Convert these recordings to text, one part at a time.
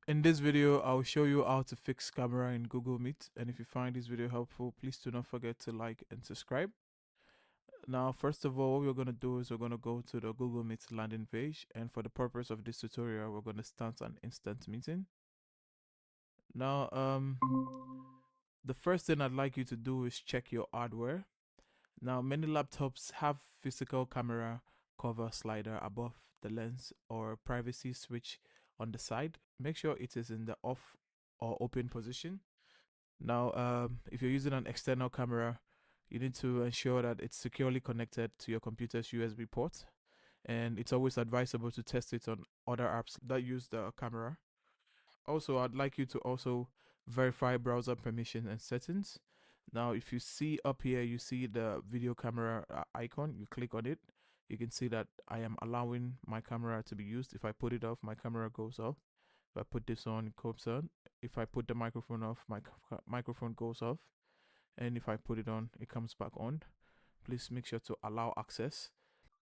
In this video, I'll show you how to fix camera in Google Meet. And if you find this video helpful, please do not forget to like and subscribe. Now, first of all, what we're going to do is we're going to go to the Google Meet landing page. And for the purpose of this tutorial, we're going to start an instant meeting. Now, the first thing I'd like you to do is check your hardware. Now, many laptops have physical camera cover slider above the lens or privacy switch on the side. Make sure it is in the off or open position. Now, if you're using an external camera, you need to ensure that it's securely connected to your computer's USB port. And it's always advisable to test it on other apps that use the camera. Also, I'd like you to also verify browser permission and settings. Now, if you see up here, you see the video camera icon, you click on it. You can see that I am allowing my camera to be used. If I put it off, my camera goes off. If I put this on, it comes on. If I put the microphone off, my microphone goes off. And if I put it on, it comes back on. Please make sure to allow access.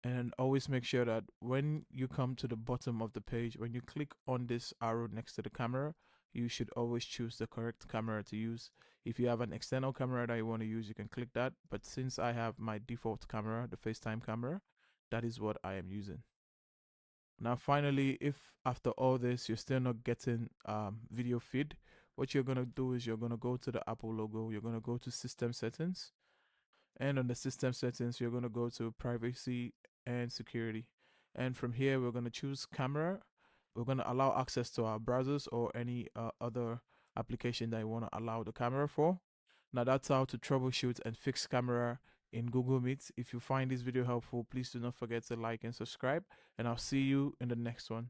And always make sure that when you come to the bottom of the page, when you click on this arrow next to the camera, you should always choose the correct camera to use. If you have an external camera that you want to use, you can click that. But since I have my default camera, the FaceTime camera, that is what I am using. Now, finally, if after all this you're still not getting video feed, what you're going to do is you're going to go to the Apple logo, you're going to go to system settings, and on the system settings, you're going to go to privacy and security. And from here, we're going to choose camera. We're going to allow access to our browsers or any other application that you want to allow the camera for. Now, that's how to troubleshoot and fix camera in Google Meet. If you find this video helpful, please do not forget to like and subscribe, and I'll see you in the next one.